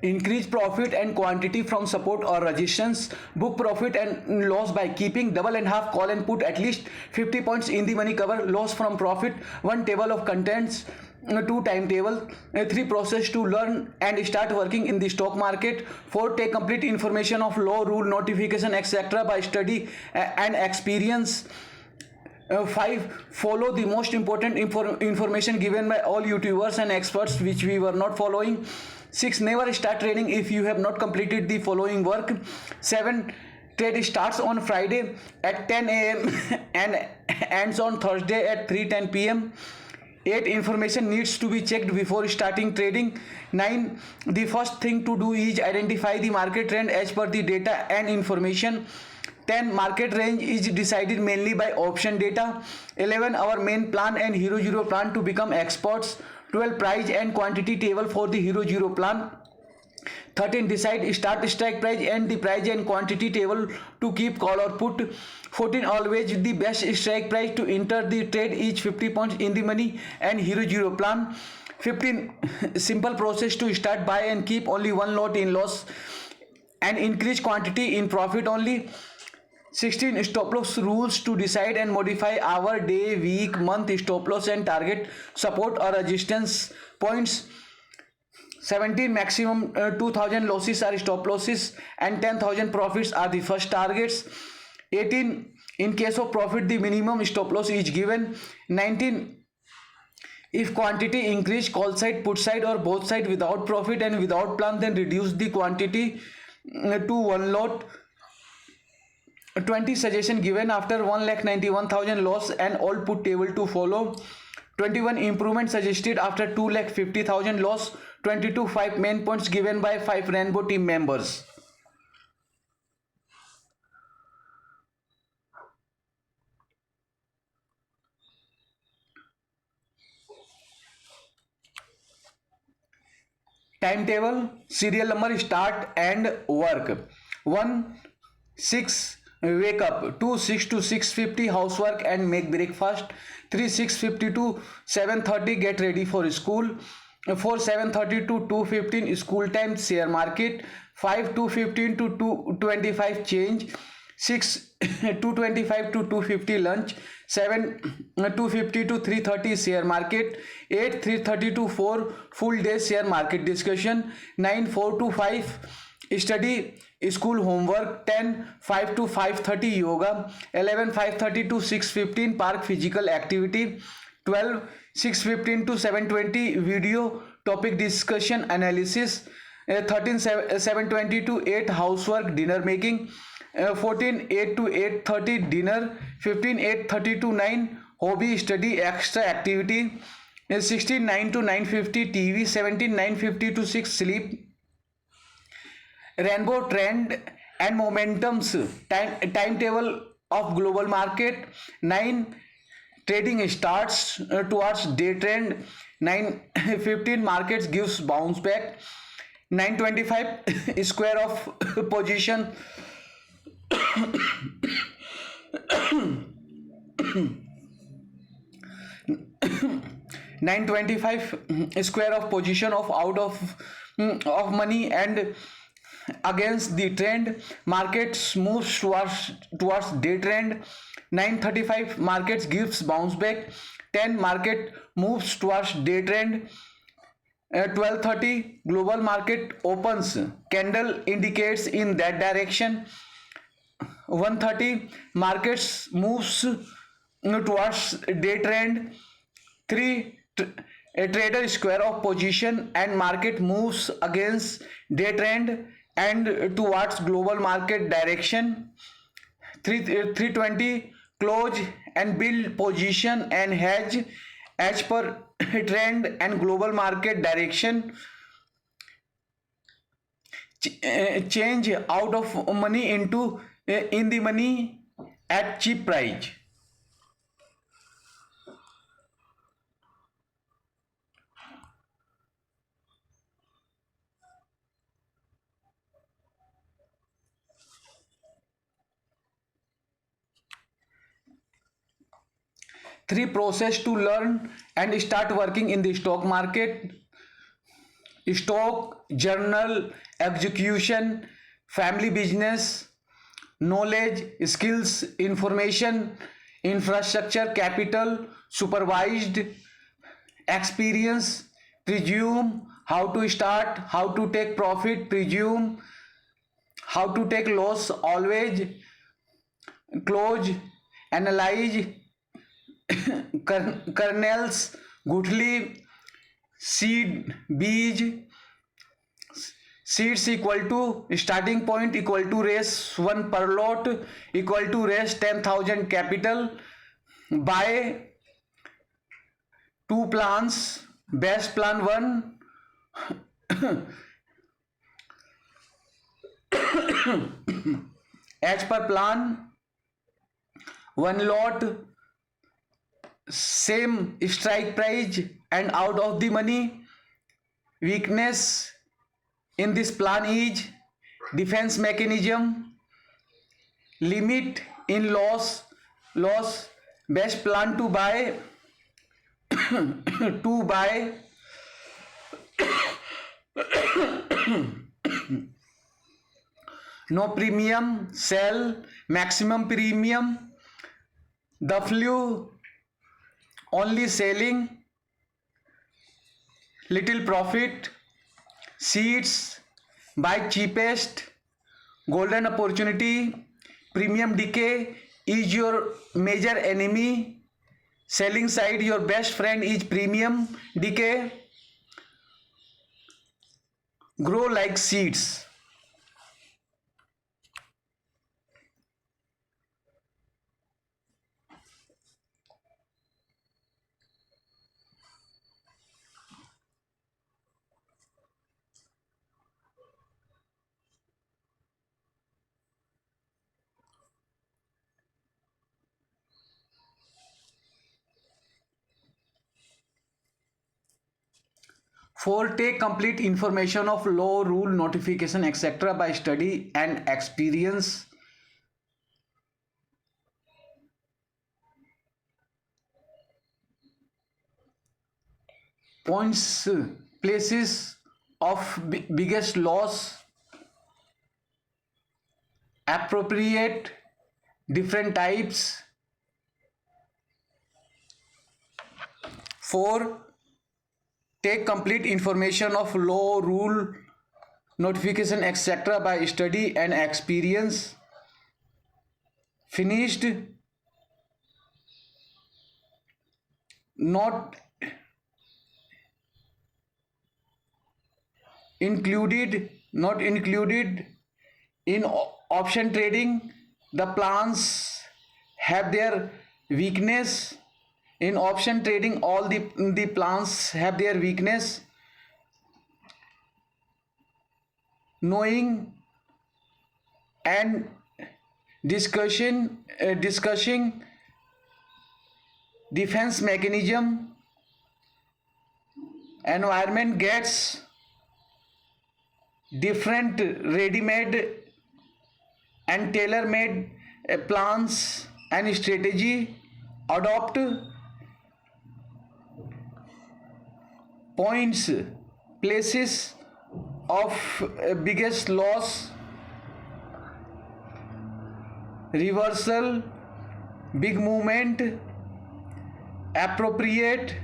increase profit and quantity from support or resistance, book profit and loss by keeping double and half call and put at least 50 points in the money, cover loss from profit, 1 table of contents, 2 timetable, 3 process to learn and start working in the stock market, 4 take complete information of law, rule, notification, etc. by study and experience, 5 follow the most important information given by all YouTubers and experts which we were not following. 6 never start trading if you have not completed the following work. 7 trade starts on Friday at 10 a.m. and ends on Thursday at 3:10 p.m. 8 information needs to be checked before starting trading. 9 the first thing to do is identify the market trend as per the data and information. 10 market range is decided mainly by option data. 11 our main plan and hero zero plan to become experts. 12 price and quantity table for the hero zero plan. 13 decide start strike price and the price and quantity table to keep call or put. 14 always the best strike price to enter the trade is 50 points in the money and hero zero plan. 15 simple process to start buy and keep only one lot in loss and increase quantity in profit only. 16 stop loss rules to decide and modify hour, day, week, month stop loss and target support or resistance points. 17 maximum 2000 losses are stop losses and 10,000 profits are the first targets. 18 in case of profit the minimum stop loss is given. 19 if quantity increase call side, put side or both side without profit and without plan, then reduce the quantity to one lot. 20 suggestion given after 1,91,000 loss and all put table to follow. 21 improvement suggested after 2,50,000 loss. 22 5 main points given by 5 rainbow team members. Timetable, serial number, start and work. 1 6 wake up. 2 6 to 6:50 housework and make breakfast. 3 6:50 to 7:30 get ready for school. 4 7:30 to 2:15 school time share market. 5 2:15 to 2:25 change. 6 2:25 to 2:50 lunch. 7 2:50 to 3:30 share market. 8 3:30 to 4 full day share market discussion. 9 4 to 5 study school homework. 10 5 to 5:30 yoga. 11 5:30 to 6:15 park physical activity. 12 6:15 to 7:20 video topic discussion analysis. 13 7:20 to 8 housework dinner making. 14 8 to 8:30 dinner. 15 8:30 to 9 hobby study extra activity. 16 9 to 9:50 TV. 17 9:50 to 6 sleep. Rainbow trend and momentums timetable of global market. 9 trading starts towards day trend. 9:15 markets gives bounce back. 9:25 square of position. 9:25 square of position of out of money and against the trend. Markets moves towards day trend. 9:35 markets gives bounce back. 10 market moves towards day trend. 12:30 global market opens, candle indicates in that direction. 1:30 markets moves towards day trend. 3 a trader square of position and market moves against day trend and towards global market direction. 3:20 close and build position and hedge as per trend and global market direction. Change out of money into in the money at cheap price. Three process to learn and start working in the stock market. stock, journal, execution, family business, knowledge, skills, information, infrastructure, capital, supervised, experience, presume, how to start, how to take profit, presume, how to take loss, always, close, analyze, kernels, गुठली, seed, बीज, seeds equal to starting point equal to raise 1 per lot equal to raise 10,000 capital, buy 2 plants, best plan 1, as per plan 1 lot, same strike price and out of the money. Weakness in this plan is defense mechanism, limit in loss, best plan to buy to buy no premium, sell maximum premium, the flu only selling little profit, seeds buy cheapest, golden opportunity, premium decay is your major enemy, selling side your best friend is premium decay, grow like seeds. For take complete information of law, rule, notification, etc. by study and experience. Points, places of biggest loss, appropriate, different types. 4. Take complete information of law, rule, notification, etc. by study and experience. Finished. Not included in option trading. The plans have their weakness. In option trading, all the plans have their weakness. Knowing and discussing defense mechanism, environment gets different ready-made and tailor-made plans and strategy, adopt. Points, places of biggest loss, reversal, big movement, appropriate,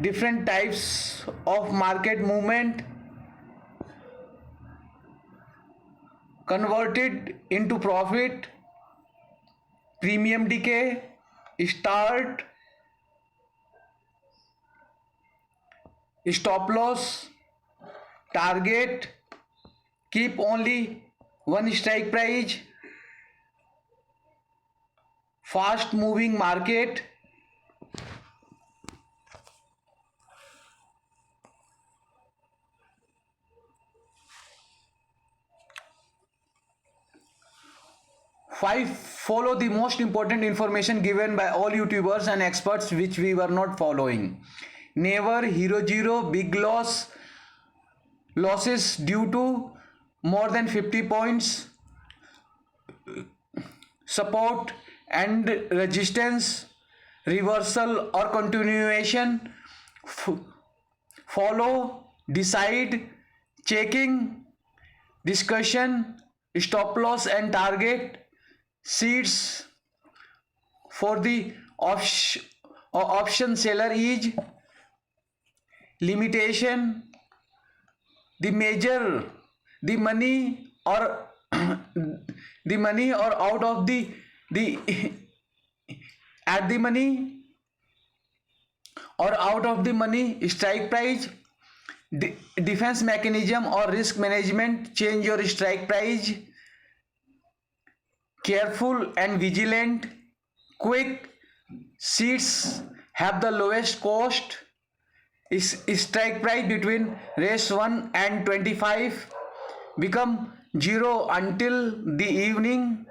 different types of market movement, converted into profit, premium decay, start, stop loss, target, keep only one strike price, fast moving market, five. Follow the most important information given by all YouTubers and experts which we were not following. Never hero zero big losses due to more than 50 points, support and resistance, reversal or continuation. Follow decide, checking, discussion, stop loss and target, seeds for the option seller is limitation, the measure, the money or the money or out of the at the money or out of the money strike price, defense mechanism or risk management, change your strike price, careful and vigilant, quick, seats have the lowest cost, strike price between race 1 and 25 become 0 until the evening,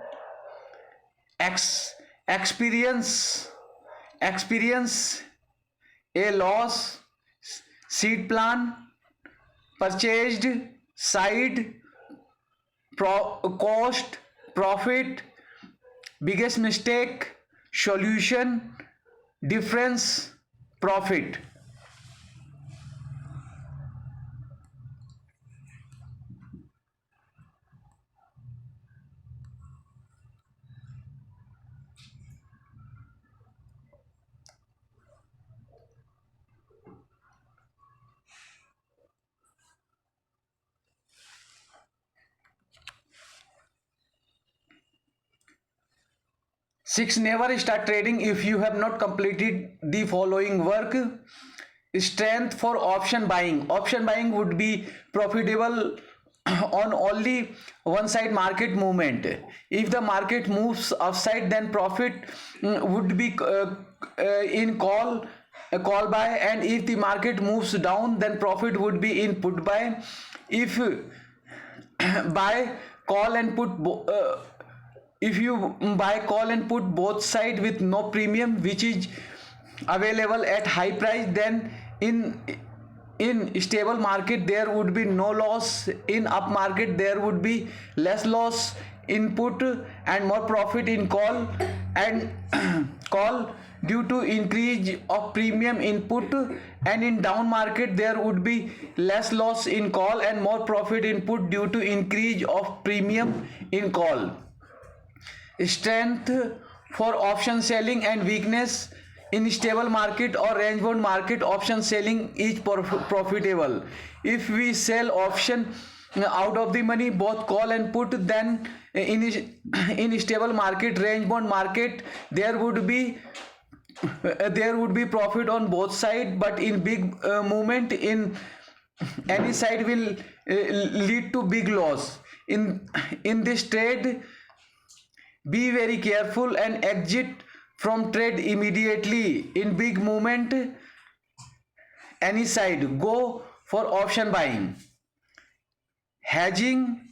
experience a loss, seed plan, purchased side, cost, profit, biggest mistake, solution, difference, profit. Six, never start trading if you have not completed the following work. Strength for option buying. Option buying would be profitable on only one side market movement. If the market moves upside, then profit would be in call buy, and if the market moves down, then profit would be in put buy. If buy call and put if you buy call and put both side with no premium which is available at high price, then in stable market there would be no loss, in up market there would be less loss in put and more profit in call, and call due to increase of premium input, and in down market there would be less loss in call and more profit input due to increase of premium in call. Strength for option selling and weakness. In stable market or range bound market, option selling is profitable. If we sell option out of the money both call and put, then in stable market, range bound market, there would be profit on both side, but in big movement in any side will lead to big loss. In this trade, be very careful and exit from trade immediately. In big movement any side, go for option buying. Hedging.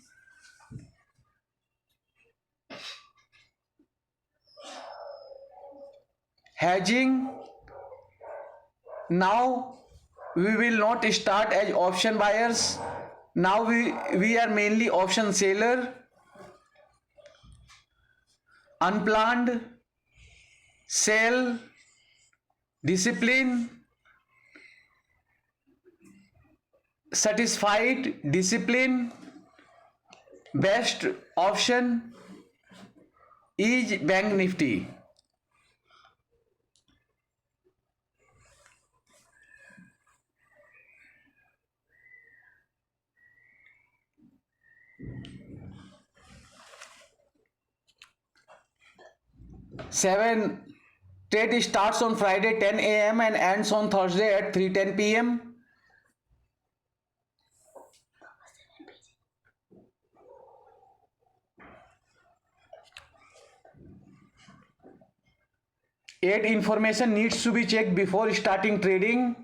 Now we will not start as option buyers. Now we are mainly option seller. Unplanned, sell, discipline, satisfied, discipline. Best option is Bank Nifty. Seven, trade starts on Friday 10 a.m. and ends on Thursday at 3:10 p.m. 8, information needs to be checked before starting trading.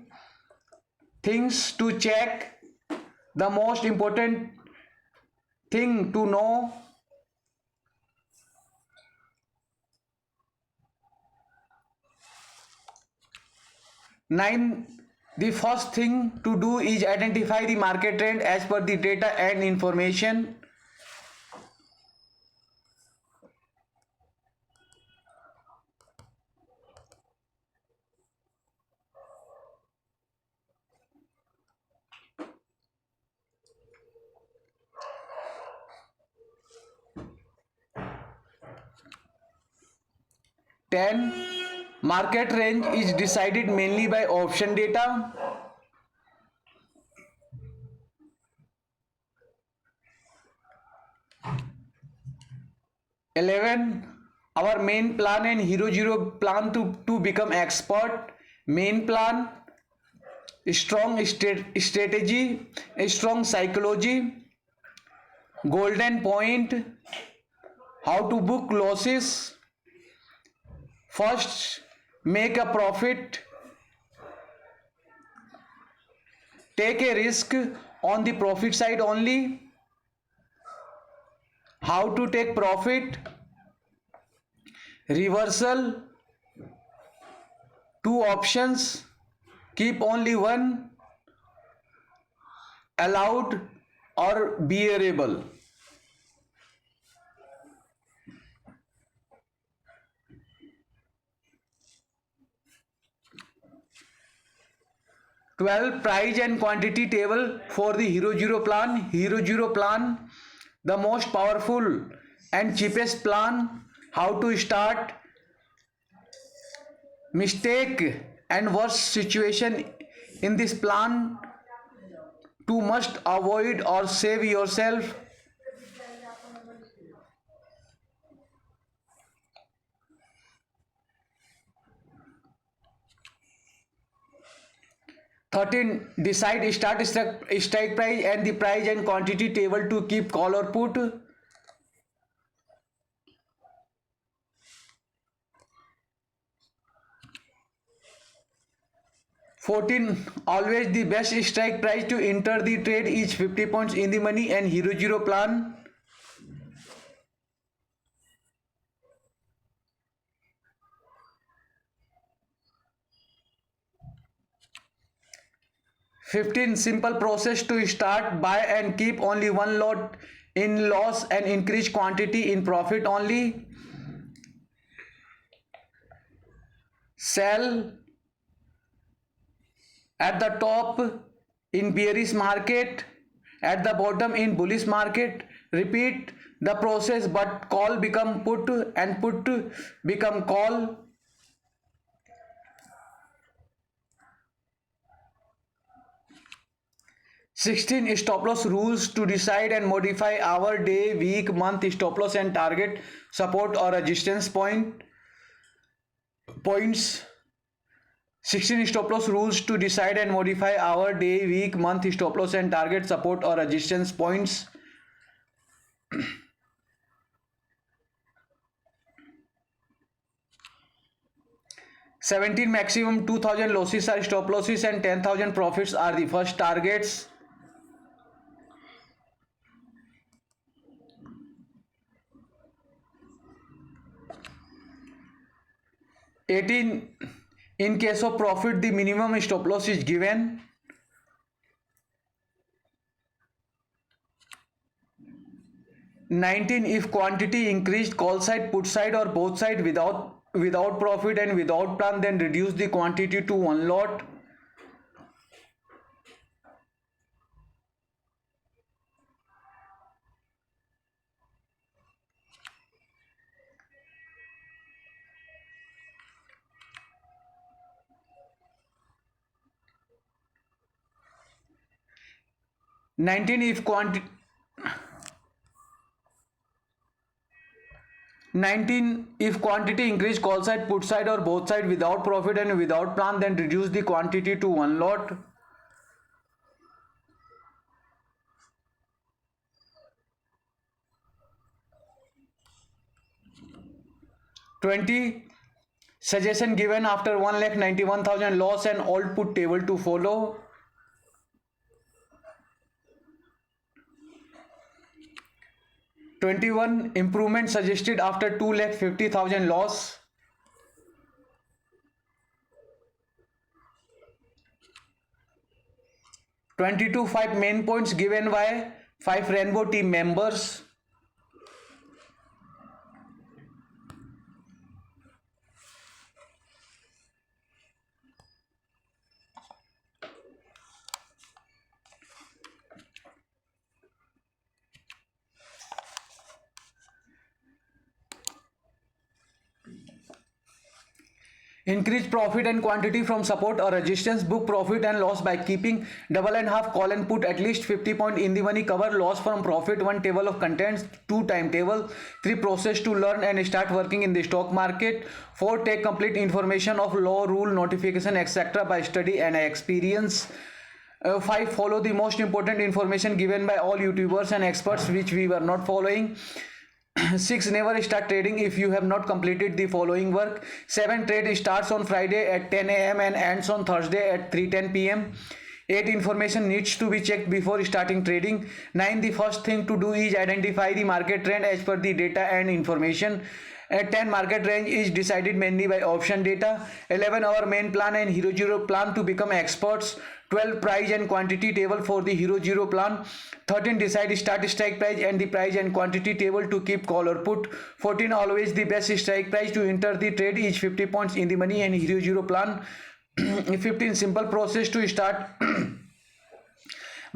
Things to check. The most important thing to know. 9, the first thing to do is identify the market trend as per the data and information. 10. Market range is decided mainly by option data. 11. Our main plan and Hero Zero plan to become expert. Main plan: strong strategy, strong psychology. Golden point: how to book losses. First, make a profit. Take a risk on the profit side only. How to take profit? Reversal, 2 options, keep only one, allowed or bearable. 12. Price and quantity table for the Hero Zero plan. Hero Zero plan, the most powerful and cheapest plan. How to start? Mistake and worst situation in this plan to must avoid or save yourself. 13. Decide strike price and the price and quantity table to keep call or put. 14. Always the best strike price to enter the trade is 50 points in the money and Hero Zero plan. 15. Simple process to start: buy and keep only one lot in loss and increase quantity in profit only. Sell at the top in bearish market, at the bottom in bullish market. Repeat the process, but call become put and put become call. 16. Stop loss rules to decide and modify hour, day, week, month stop loss and target, support or resistance points. 16. Stop loss rules to decide and modify hour, day, week, month stop loss and target, support or resistance points. 17. Maximum 2000 losses are stop losses and 10,000 profits are the first targets. 18. In case of profit, the minimum stop loss is given. 19. If quantity increased, call side, put side or both side without profit and without plan, then reduce the quantity to one lot. 19. If quantity 19. If quantity increase, call side, put side or both side without profit and without plan, then reduce the quantity to one lot. 20. Suggestion given after 1,91,000 loss and alt put table to follow. 21. Improvement suggested after 2,50,000 loss. 22. 5 main points given by 5 Rainbow team members. Increase profit and quantity from support or resistance. Book profit and loss by keeping double and half call and put at least 50 point in the money cover. Loss from profit. 1 table of contents. 2 timetable. 3 process to learn and start working in the stock market. 4 take complete information of law, rule, notification, etc. by study and experience. 5 follow the most important information given by all YouTubers and experts which we were not following. 6 never start trading if you have not completed the following work. 7 trade starts on Friday at 10 a.m. and ends on Thursday at 3:10 p.m. 8 information needs to be checked before starting trading. 9 the first thing to do is identify the market trend as per the data and information. At 10 market range is decided mainly by option data. 11 our main plan and Hero Zero plan to become experts. 12 price and quantity table for the Hero Zero plan. 13 decide start strike price and the price and quantity table to keep call or put. 14 always the best strike price to enter the trade is 50 points in the money and Hero Zero plan. 15 simple process to start.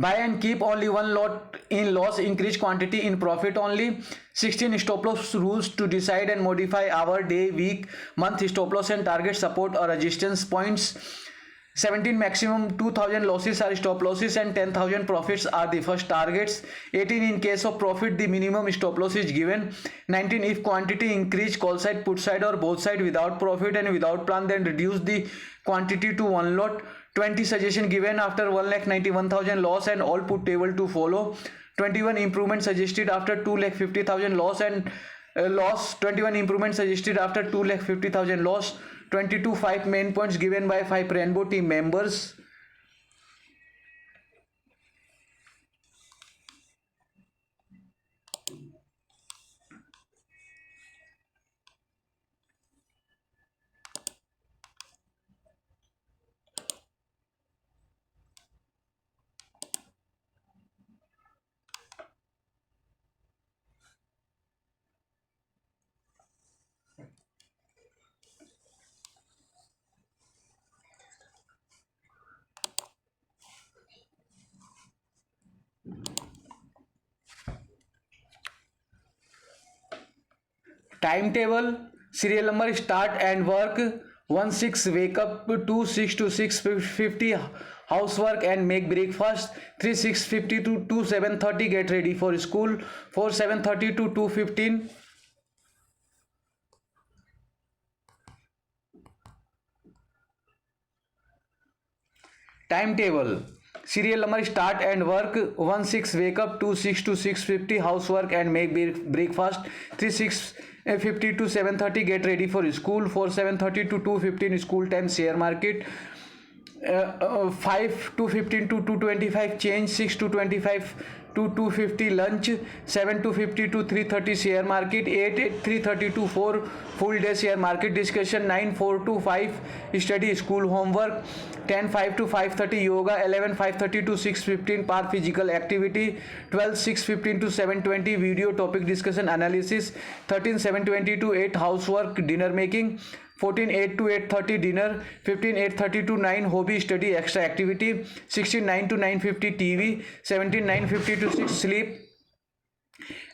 Buy and keep only one lot in loss, increase quantity in profit only. 16 stop loss rules to decide and modify hour, day, week, month stop loss and target support or resistance points. 17 maximum 2000 losses are stop losses and 10,000 profits are the first targets. 18 in case of profit the minimum stop loss is given. 19 if quantity increase call side, put side or both side without profit and without plan then reduce the quantity to one lot. 20 suggestion given after 1,91,000 loss and all put table to follow. 21 improvement suggested after 2,50,000 loss and loss. 21 improvement suggested after 2,50,000 loss. 22 5 main points given by 5 Rainbow team members. Timetable, serial number start and work. 1 6 wake up. 2 6 to 6:50 housework and make breakfast. 3 6:50 to 2 7:30 get ready for school. 4 7:30 to 2:15 timetable, serial number start and work. 1 6 wake up. 2 6 to 6:50 housework and make breakfast. 3 6:50 to 7:30 get ready for school. 4 7:30 to 2:15 school time share market. 5 2:15 to 2:25 change. 6 to 25 to 2:50 lunch. 7 to 50 to 3:30 share market. 8 3:30 to 4 full day share market discussion. 9 4 to 5 study school homework. 10 5 to 5:30 yoga. 11 5:30 to 6:15 par physical activity. 12 6:15 to 7:20 video topic discussion analysis. 13 7:20 to 8 housework dinner making. 14 8 to 8:30 dinner. 15 8:30 to 9 hobby study extra activity. 16 9 to 9:50 TV. 17 9:50 to 6 sleep.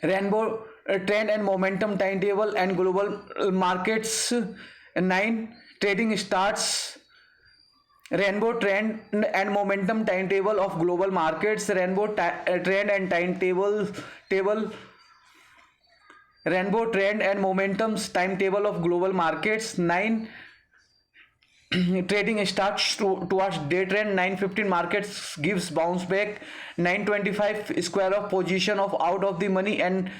Rainbow trend and momentum timetable and global markets. 9 trading starts. Rainbow trend and momentum timetable of global markets. Rainbow trend and timetable. Rainbow trend and momentum's timetable of global markets. 9 trading starts towards day trend. 9:15 markets gives bounce back. 9:25 square of position of out of the money and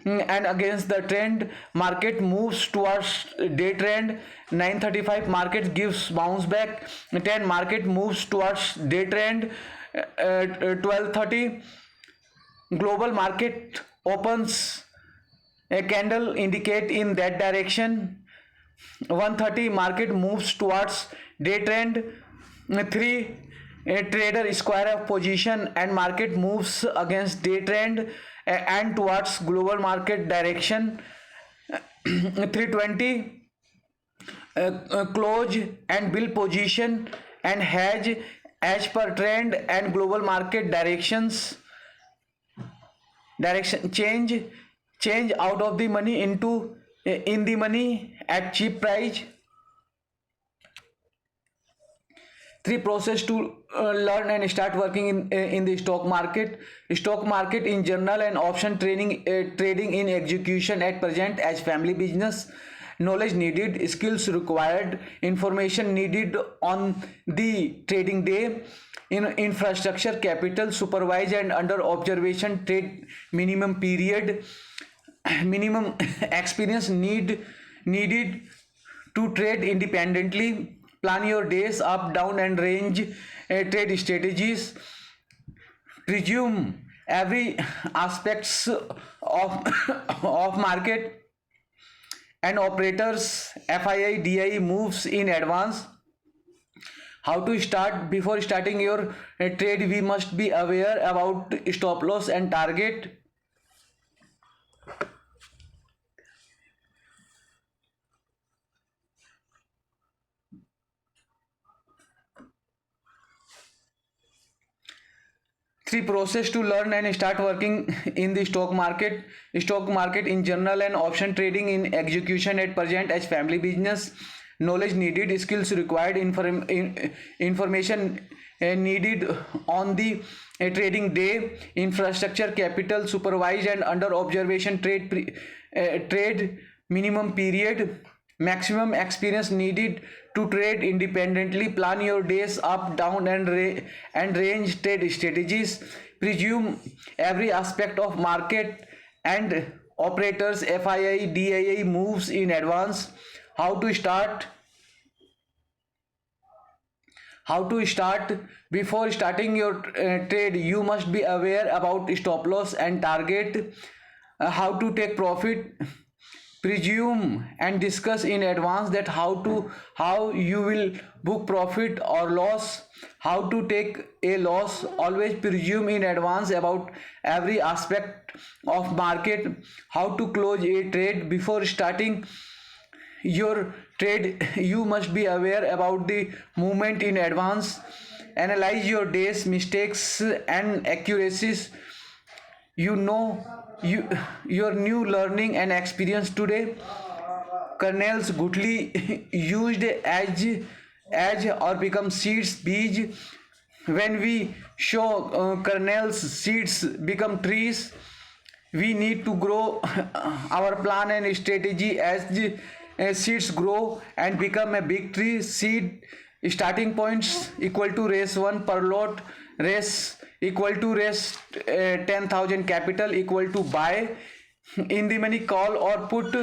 against the trend market moves towards day trend. 9:35 market gives bounce back. 10 market moves towards day trend. 12:30 global market opens a candle indicate in that direction. 1:30 market moves towards day trend. 3 a trader square of position and market moves against day trend and towards global market direction. 3:20 close and build position and hedge as per trend and global market direction change out of the money into in the money at cheap price. Three process to learn and start working in the stock market in general, and option trading in execution at present as family business. Knowledge needed, skills required, information needed on the trading day. In infrastructure, capital, supervise and under observation trade, minimum period, minimum experience needed to trade independently. Plan your days up, down, and range trade strategies. Presume every aspects of of market and operators. FII DI moves in advance. How to start? Before starting your trade, we must be aware about stop loss and target. Three process to learn and start working in the stock market in general, and option trading in execution at present as family business. Knowledge needed, skills required, information needed on the trading day. Infrastructure, capital, supervised and under observation trade, minimum period, maximum experience needed to trade independently. Plan your days up, down, and range trade strategies. Presume every aspect of market and operators. FII DII moves in advance. How to start? Before starting your trade, you must be aware about stop loss and target. How to take profit? Presume and discuss in advance that how you will book profit or loss. How to take a loss? Always presume in advance about every aspect of market. How to close a trade? Before starting your trade, you must be aware about the movement in advance. Analyze your days, mistakes and accuracies. You know your new learning and experience today. Kernels goodly used as or become seeds, beej. When we show kernels, seeds become trees. We need to grow our plan and strategy as the seeds grow and become a big tree. Seed starting points equal to raise 1 per lot, raise equal to raise 10,000, capital equal to buy in the money, call or put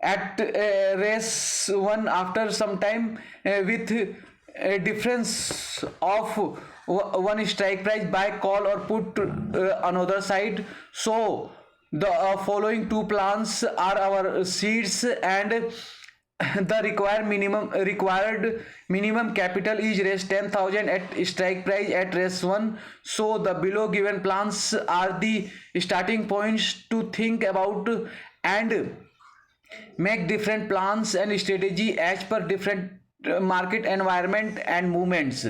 at raise 1 after some time with a difference of one strike price. Buy, call or put another side. So the following two plans are our seeds, and the required minimum capital is raise 10,000 at strike price at raise 1. So the below given plans are the starting points to think about and make different plans and strategy as per different market environment and movements.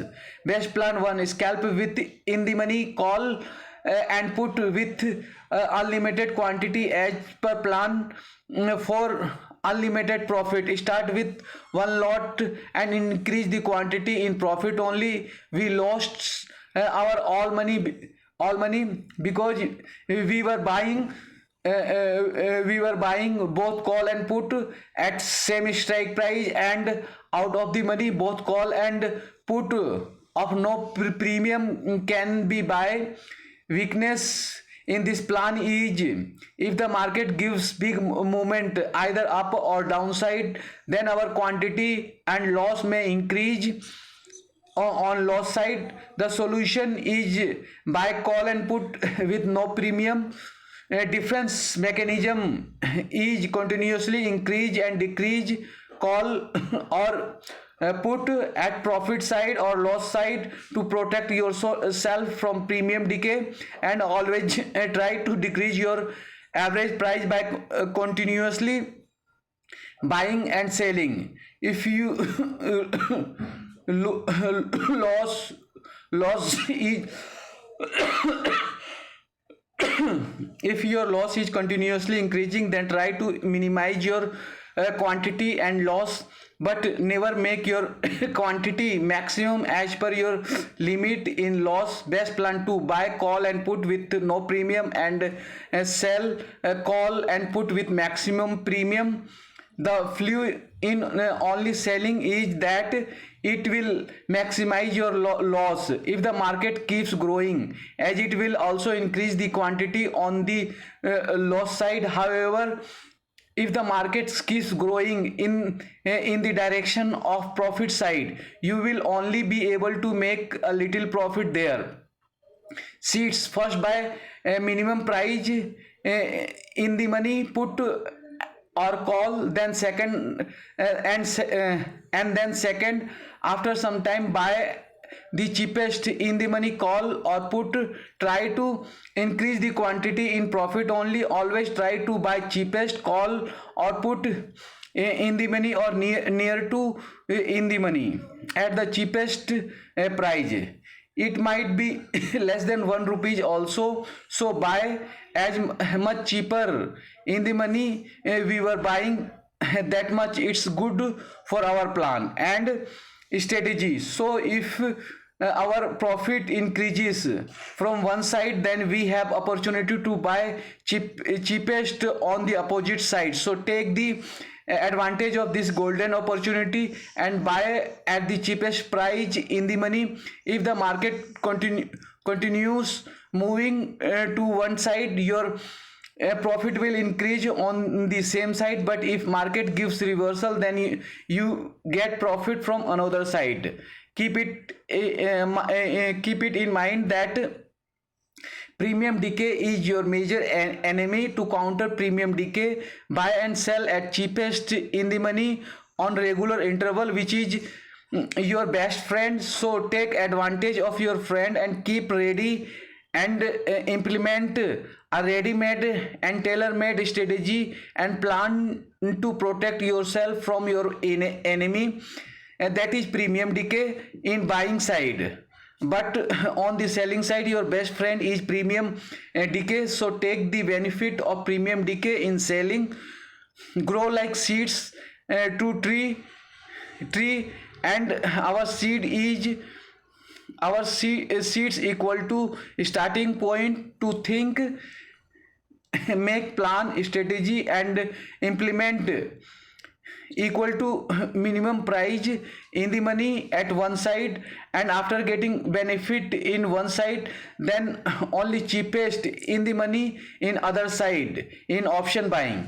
Best plan: 1, scalp with in the money, call and put with unlimited quantity as per plan. For unlimited profit, start with one lot and increase the quantity in profit only. We lost our all money because we were buying both call and put at same strike price, and out of the money both call and put of no premium can be buy. Weakness in this plan is if the market gives big movement either up or downside, then our quantity and loss may increase. On loss side, the solution is buy, call and put with no premium. Difference mechanism is continuously increase and decrease call or put at profit side or loss side to protect yourself from premium decay, and always try to decrease your average price by continuously buying and selling. If you loss is if your loss is continuously increasing, then try to minimize your quantity and loss, but never make your quantity maximum as per your limit in loss. Best plan to buy call and put with no premium, and sell call and put with maximum premium. The flaw in only selling is that it will maximize your loss if the market keeps growing, as it will also increase the quantity on the loss side. However, if the market keeps growing in the direction of profit side, you will only be able to make a little profit there. Seeds first by a minimum price in the money put or call, then second and then second, after some time buy the cheapest in the money call or put. Try to increase the quantity in profit only. Always try to buy cheapest call or put in the money, or near to in the money at the cheapest price. It might be less than 1 rupees also, so buy as much cheaper in the money we were buying, that much it's good for our plan and strategy. So if our profit increases from one side, then we have opportunity to buy cheapest on the opposite side. So take the advantage of this golden opportunity and buy at the cheapest price in the money. If the market continues moving to one side, your profit will increase on the same side. But if market gives reversal, then you get profit from another side. Keep it in mind that premium decay is your major enemy. To counter premium decay, buy and sell at cheapest in the money on regular interval, which is your best friend. So take advantage of your friend and keep ready and implement a ready-made and tailor-made strategy and plan to protect yourself from your enemy, that is premium decay in buying side. But on the selling side, your best friend is premium decay. So take the benefit of premium decay in selling. Grow like seeds to tree, and our seeds equal to starting point to think, make plan, strategy and implement equal to minimum price in the money at one side, and after getting benefit in one side, then only cheapest in the money in other side in option buying.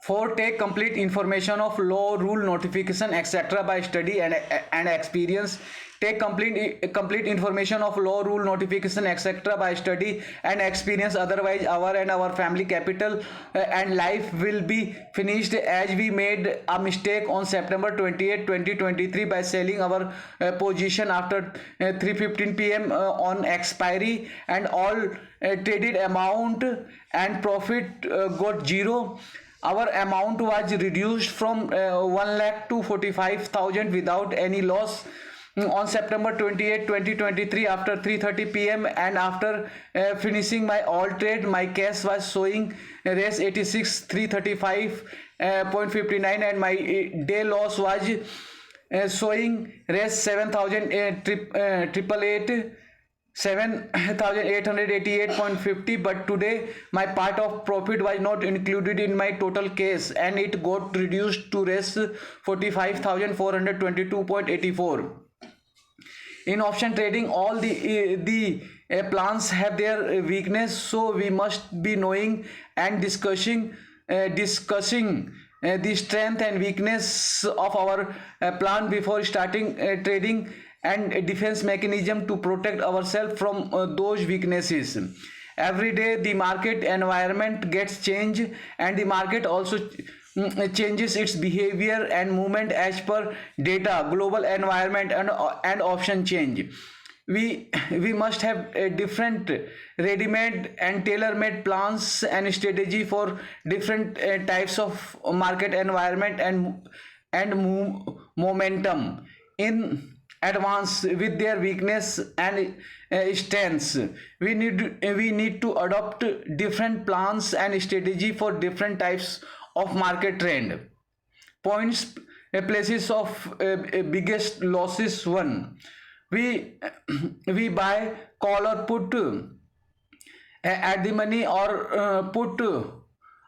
For take complete information of law, rule, notification, etc. by study and experience. Take complete information of law, rule, notification, etc. by study and experience. Otherwise, our family capital and life will be finished, as we made a mistake on September 28, 2023 by selling our position after 3:15 p.m. On expiry, and all traded amount and profit got zero. Our amount was reduced from 1 lakh to 45,000 without any loss on September 28, 2023 after 3:30 p.m. and after finishing my all trade, my cash was showing res 86 335.59 and my day loss was showing res 7,888.50. But today my part of profit was not included in my total case, and it got reduced to res 45,422.84. In option trading, all the plans have their weakness, so we must be knowing and discussing the strength and weakness of our plan before starting trading, and defense mechanism to protect ourselves from those weaknesses. Every day the market environment gets changed, and the market also changes its behavior and movement as per data, global environment and option change. we must have a different ready-made and tailor-made plans and strategy for different types of market environment and momentum in advance with their weakness and strengths. We need to adopt different plans and strategy for different types of market trend. Points, places of biggest losses. One, we we buy, call or put at the money, or put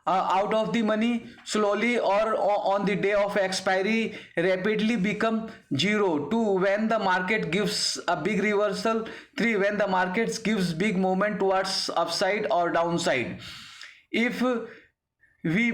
out of the money slowly, or on the day of expiry rapidly become zero. Two, when the market gives a big reversal. Three, when the market gives big movement towards upside or downside. If we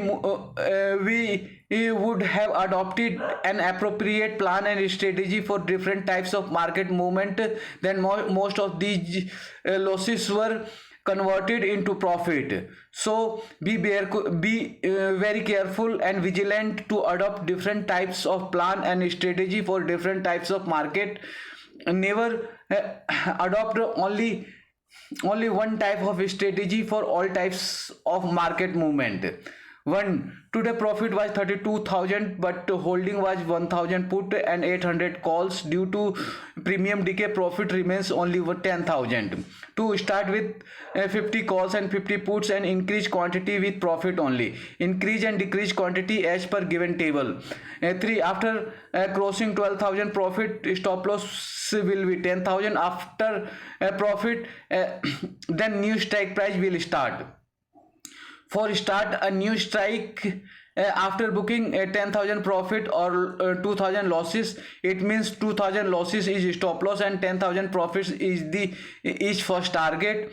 would have adopted an appropriate plan and strategy for different types of market movement, then most of these losses were converted into profit. So be very careful and vigilant to adopt different types of plan and strategy for different types of market. Never adopt only one type of strategy for all types of market movement. One, today profit was 32,000, but holding was 1,000 put and 800 calls. Due to premium decay, profit remains only 10,000. Two, start with 50 calls and 50 puts and increase quantity with profit only. Increase and decrease quantity as per given table. Three, after crossing 12,000 profit, stop loss will be 10,000. After profit, then new strike price will start. For start a new strike after booking a 10,000 profit or 2,000 losses, it means 2,000 losses is stop loss and 10,000 profits is first target.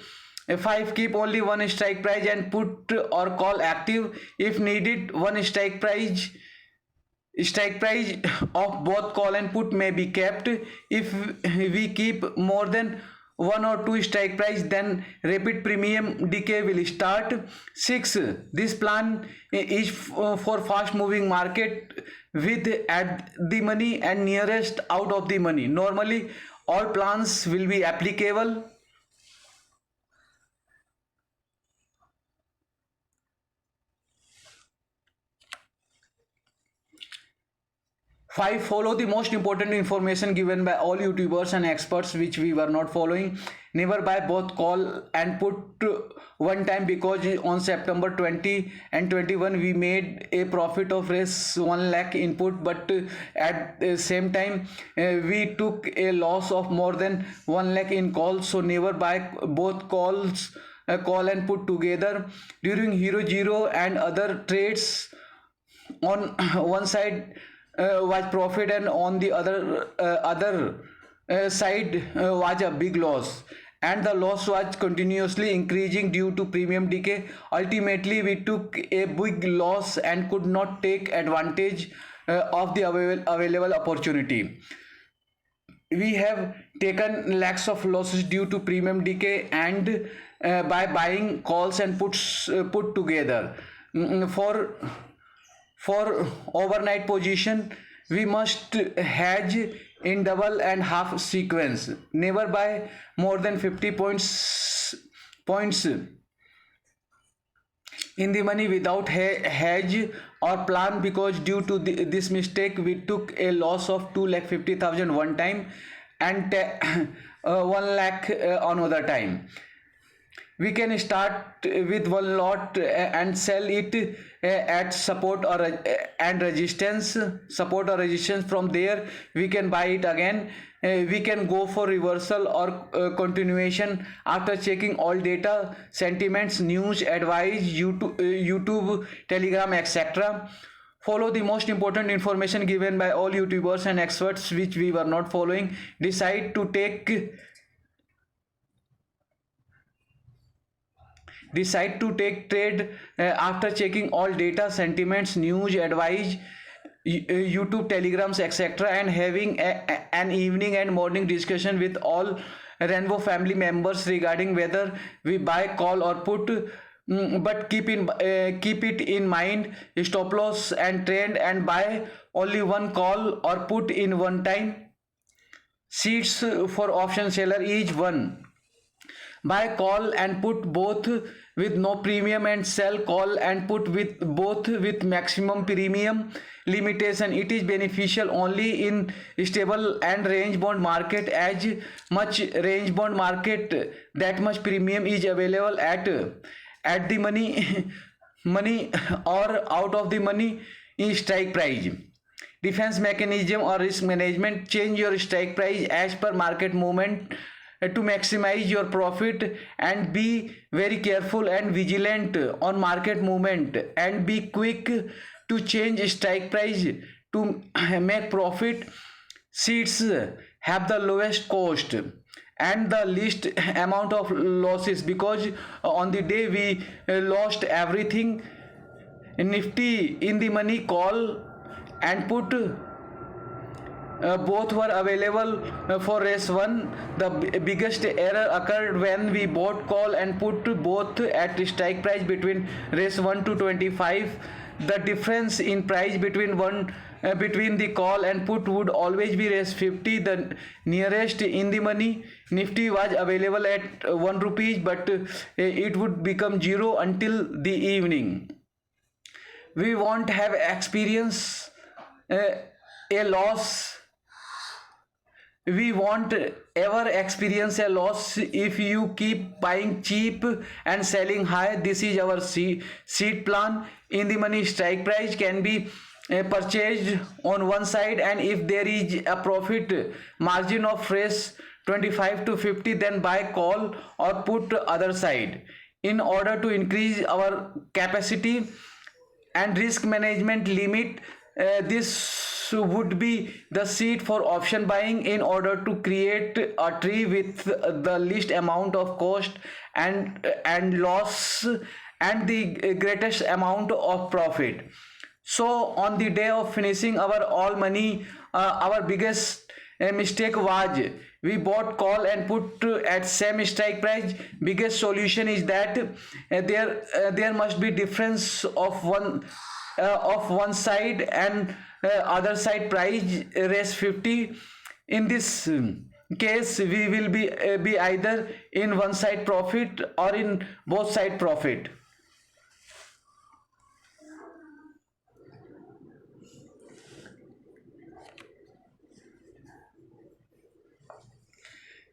Five, keep only one strike price and put or call active if needed. One strike price of both call and put may be kept. If we keep more than one or two strike price, then rapid premium decay will start. Six, this plan is for fast moving market with at the money and nearest out of the money. Normally all plans will be applicable. 5, follow the most important information given by all YouTubers and experts which we were not following. Never buy both call and put one time, because on September 20 and 21 we made a profit of raise 1 lakh input, but at the same time we took a loss of more than 1 lakh in calls. So never buy both call and put together. During Hero Zero and other trades, on one side was profit and on the other side was a big loss, and the loss was continuously increasing due to premium decay. Ultimately we took a big loss and could not take advantage of the available opportunity. We have taken lakhs of losses due to premium decay and by buying calls and puts put together. For overnight position, we must hedge in double and half sequence. Never buy more than 50 points in the money without hedge or plan, because due to this mistake we took a loss of 2,50,000 one time and 1 lakh another time. We can start with one lot and sell it at support or and resistance. From there we can buy it again. We can go for reversal or continuation after checking all data, sentiments, news, advice, YouTube, Telegram, etc. Follow the most important information given by all YouTubers and experts which we were not following. Decide to take trade after checking all data, sentiments, news, advice, YouTube, Telegrams, etc., and having an evening and morning discussion with all Rainbow family members regarding whether we buy, call or put. But keep it in mind, stop loss and trend, and buy only one call or put in one time. seats for option seller is 1. Buy call and put both with no premium, and sell call and put with both with maximum premium limitation. It is beneficial only in stable and range bond market. As much range bond market, that much premium is available at the money money or out of the money in strike price. Defense mechanism or risk management: change your strike price as per market movement to maximize your profit, and be very careful and vigilant on market movement, and be quick to change strike price to make profit. Seats have the lowest cost and the least amount of losses, because on the day we lost everything. Nifty in the money call and put both were available for race 1. The biggest error occurred when we bought call and put both at strike price between race 1 to 25. The difference in price between the call and put would always be race 50. The nearest in the money Nifty was available at 1 rupees, but it would become 0 until the evening. We won't have experience a loss. We won't ever experience a loss if you keep buying cheap and selling high. This is our seed plan. In the money strike price can be purchased on one side, and if there is a profit margin of race 25 to 50, then buy call or put other side. In order to increase our capacity and risk management limit, this would be the seed for option buying. In order to create a tree with the least amount of cost and loss and the greatest amount of profit. So on the day of finishing our all money, our biggest mistake was we bought call and put at same strike price. Biggest solution is that there must be difference of one side and other side price raise 50. In this case we will be either in one side profit or in both side profit.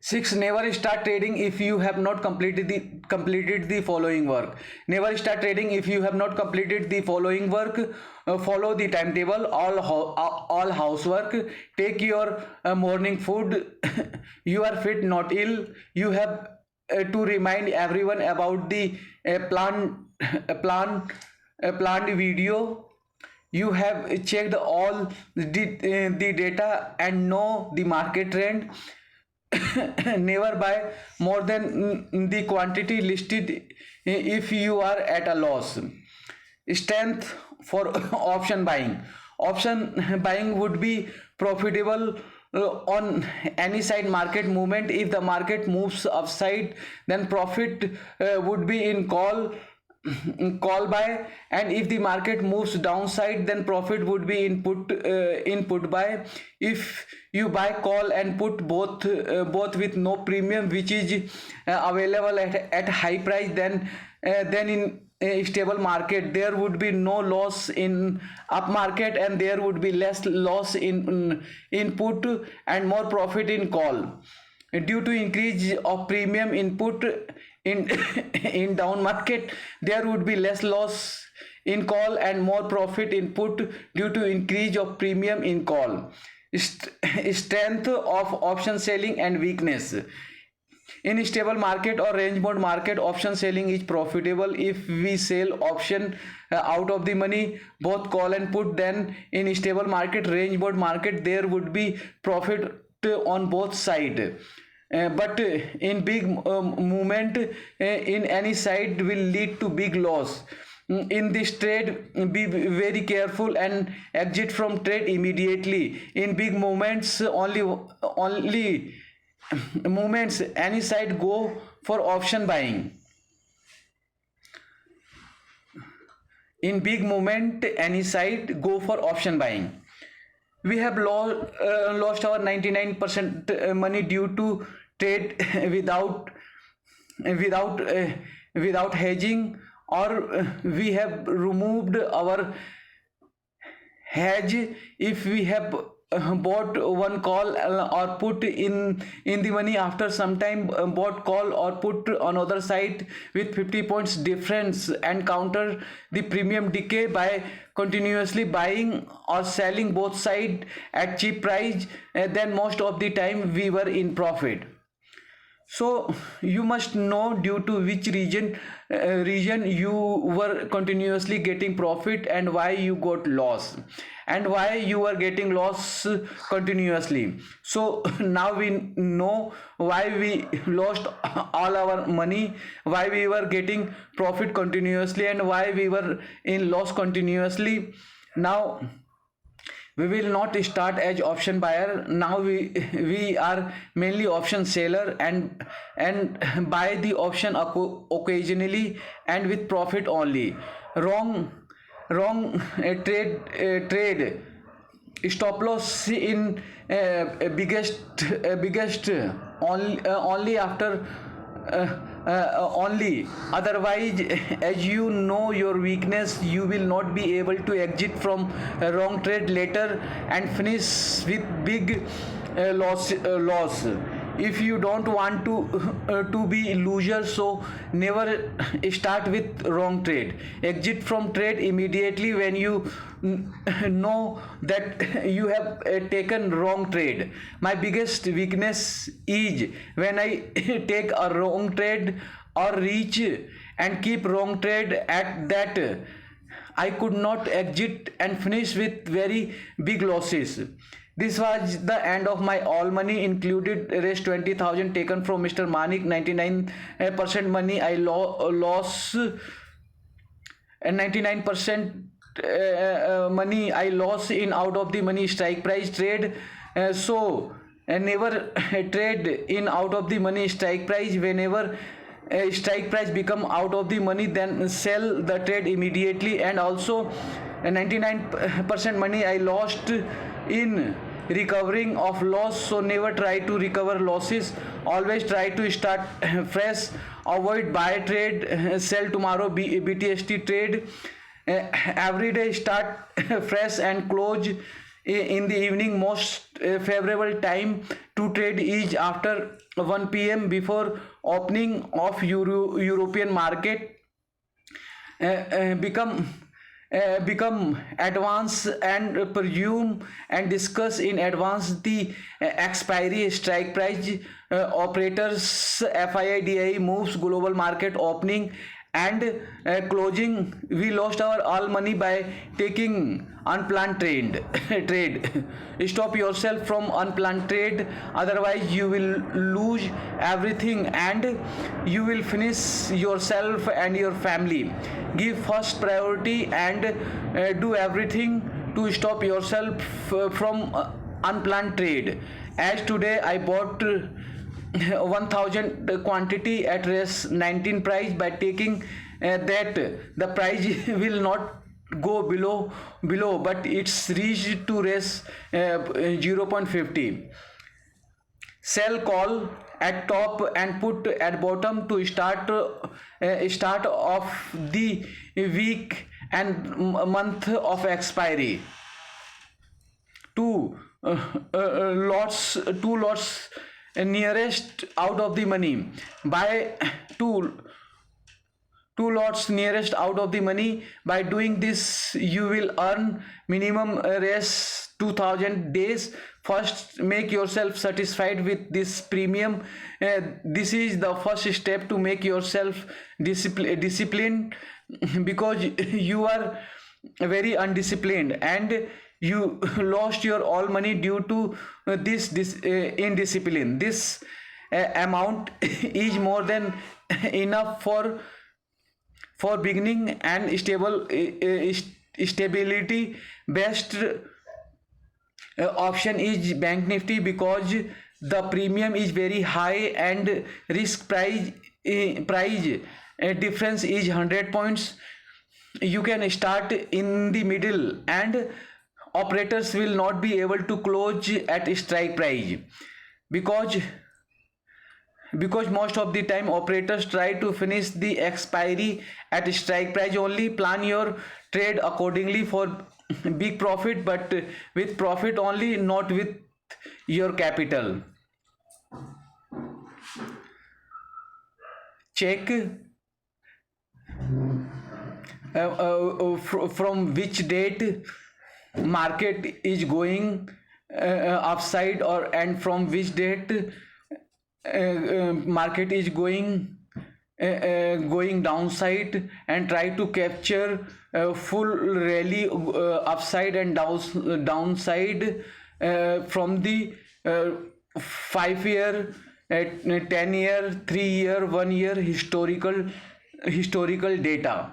6. Never start trading if you have not completed the following work. Never start trading if you have not completed the following work. Follow the timetable, all housework. Take your morning food. You are fit, not ill. You have to remind everyone about the planned video. You have checked all the data and know the market trend. Never buy more than the quantity listed if you are at a loss. Strength for option buying. Option buying would be profitable on any side market movement. If the market moves upside, then profit would be in call buy, and if the market moves downside, then profit would be in put buy. If you buy call and put both with no premium, which is available at high price, then in a stable market there would be no loss in up market, and there would be less loss in put and more profit in call. Due to increase of premium input in in down market, there would be less loss in call and more profit in put due to increase of premium in call. Strength of option selling and weakness. In stable market or range bound market, option selling is profitable. If we sell option out of the money, both call and put, then in stable market, range bound market, there would be profit on both side. But in big movement in any side will lead to big loss. In this trade, be very careful and exit from trade immediately. In big movements, only movements any side, go for option buying. In big movement any side, go for option buying. We have lost our 99% money due to trade without without hedging, or we have removed our hedge if we have bought one call or put in the money, after some time bought call or put on other side with 50 points difference, and counter the premium decay by continuously buying or selling both side at cheap price, then most of the time we were in profit. So you must know due to which region you were continuously getting profit, and why you got loss, and why you were getting loss continuously. So now we know why we lost all our money, why we were getting profit continuously, and why we were in loss continuously. Now we will not start as option buyer. Now we are mainly option seller, and buy the option occasionally and with profit only. Wrong trade stop loss in biggest only after only otherwise, as you know your weakness, you will not be able to exit from a wrong trade later and finish with big loss. If you don't want to be loser, so never start with wrong trade. Exit from trade immediately when you know that you have taken wrong trade. My biggest weakness is when I take a wrong trade or reach and keep wrong trade at that, I could not exit and finish with very big losses. This was the end of my all money, included rest 20,000 taken from Mr. Manik. 99% money I lost, and 99% money I lost in out of the money strike price trade. So never trade in out of the money strike price. Whenever strike price become out of the money, then sell the trade immediately. And also 99% money I lost in recovering of loss, so never try to recover losses, always try to start fresh. Avoid buy trade, sell tomorrow BTST trade. Every day start fresh and close in the evening. Most favorable time to trade is after 1 p.m. before opening of European market. Become advance and presume and discuss in advance the expiry strike price, operators FII moves, global market opening and closing. We lost our all money by taking unplanned trade. Stop yourself from unplanned trade, otherwise you will lose everything and you will finish yourself and your family. Give first priority and do everything to stop yourself from unplanned trade. As today I bought 1000 quantity at res 19 price. By taking that, the price will not go below, but it's reached to res 0.50. Sell call at top and put at bottom to start of the week and month of expiry. Two lots nearest out of the money. Buy two lots nearest out of the money. By doing this you will earn minimum rest 2000 days. First make yourself satisfied with this premium. This is the first step to make yourself disciplined because you are very undisciplined and you lost your all money due to this indiscipline. This amount is more than enough for beginning and stability. Best option is Bank Nifty because the premium is very high and risk price difference is 100 points. You can start in the middle and operators will not be able to close at strike price because because most of the time operators try to finish the expiry at strike price only. Plan your trade accordingly for big profit, but with profit only, not with your capital. Check from which date market is going upside, or and from which date market is going downside, and try to capture full rally upside and downside from the 5 year, 10 year, 3 year, 1 year historical data.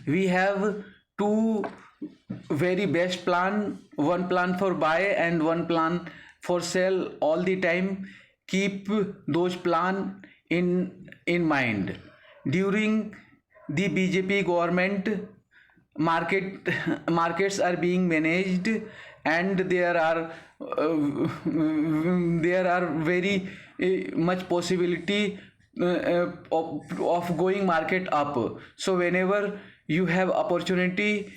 We have two very best plan, one plan for buy and one plan for sell all the time. Keep those plan in mind. During the BJP government, markets are being managed, and there are very much possibility of going market up. So whenever you have opportunity,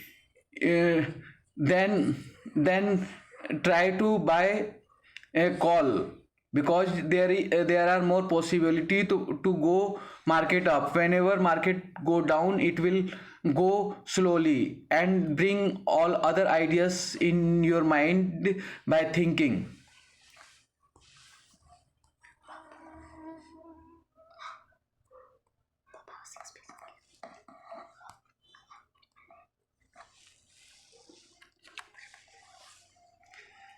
uh, then try to buy a call, because there are more possibility to go market up. Whenever market go down, it will go slowly and bring all other ideas in your mind by thinking.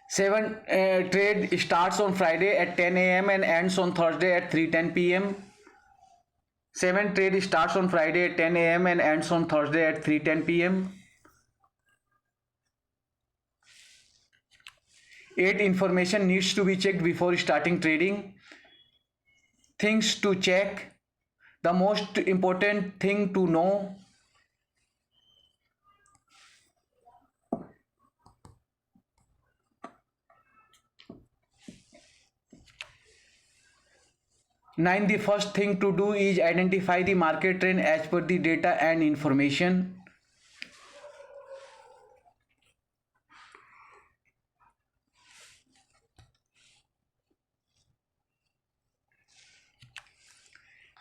7 trade starts on Friday at 10 a.m. and ends on Thursday at 3:10 p.m. 7 trade starts on Friday at 10 a.m. and ends on Thursday at 3:10 p.m. 8 information needs to be checked before starting trading. Things to check. The most important thing to know: 9, the first thing to do is identify the market trend as per the data and information.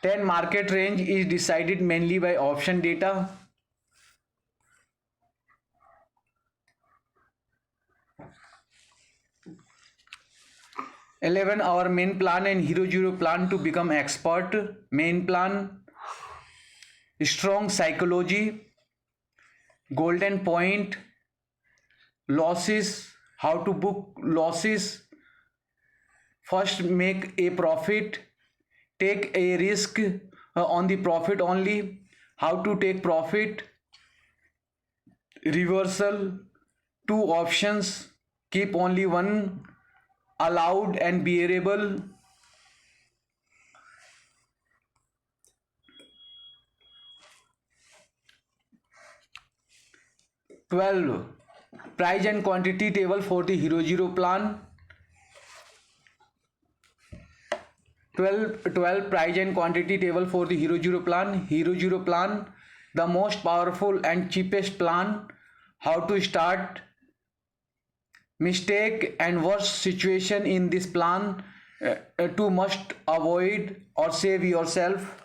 10, market range is decided mainly by option data. 11, our main plan and Hero Zero plan to become expert. Main plan: strong psychology, golden point, losses, how to book losses. First, make a profit, take a risk on the profit only. How to take profit: reversal, two options, keep only one allowed and bearable. 12, price and quantity table for the Hero Zero plan. 12 price and quantity table for the Hero Zero plan. Hero Zero plan, the most powerful and cheapest plan. How to start? Mistake and worst situation in this plan to must avoid or save yourself.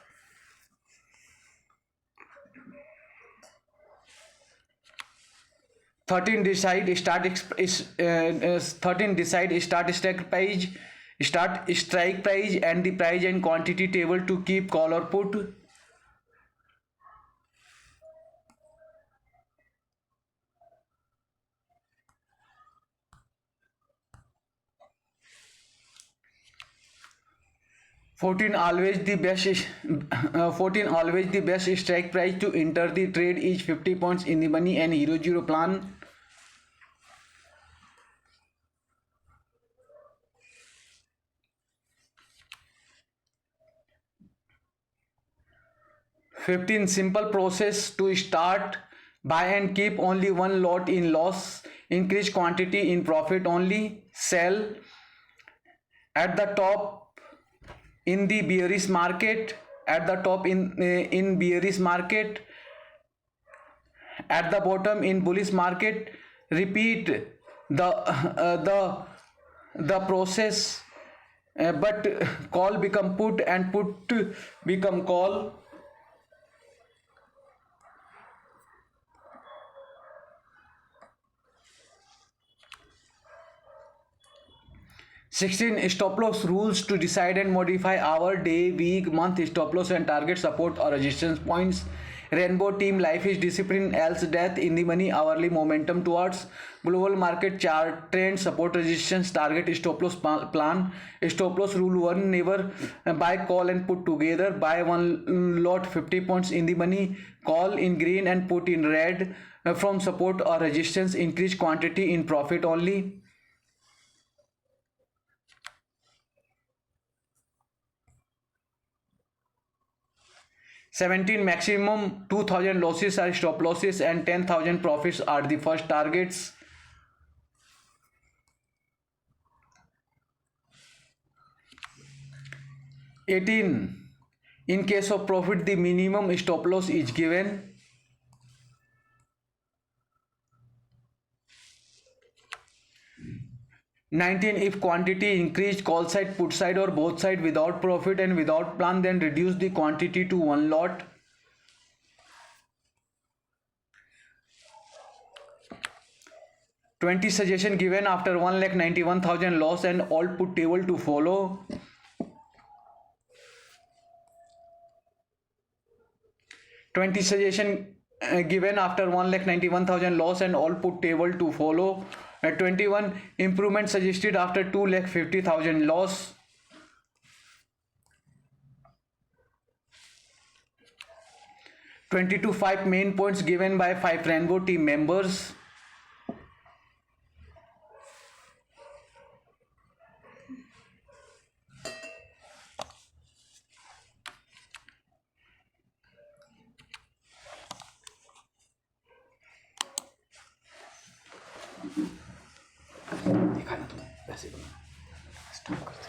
13, decide start 13, decide start strike price and the price and quantity table to keep call or put. 14, always the best 14, always the best strike price to enter the trade is 50 points in the money and Hero Zero plan. 15, simple process to start Buy and keep only one lot in loss, increase quantity in profit only, sell at the top in the bearish market, at the top in bearish market, at the bottom in bullish market. Repeat the process, but call become put and put become call. 16 stop loss rules to decide and modify hour, day, week, month stop loss and target support or resistance points. Rainbow team life is discipline, else death. In the money hourly momentum towards global market chart trend, support resistance, target stop loss plan. Stop loss rule 1, never buy call and put together. Buy one lot 50 points in the money, call in green and put in red from support or resistance. Increase quantity in profit only. 17 maximum 2000 losses are stop losses and 10,000 profits are the first targets. 18 in case of profit the minimum stop loss is given. 19 if quantity increased call side, put side or both side without profit and without plan, then reduce the quantity to one lot. 20 suggestion given after 1,91,000 loss and all put table to follow. 20 suggestion given after 1,91,000 loss and all put table to follow. 21 improvement suggested after 2,50,000 loss. 22 5 main points given by 5 Rainbow team members. देखा ना तुम वैसे बनाना start करते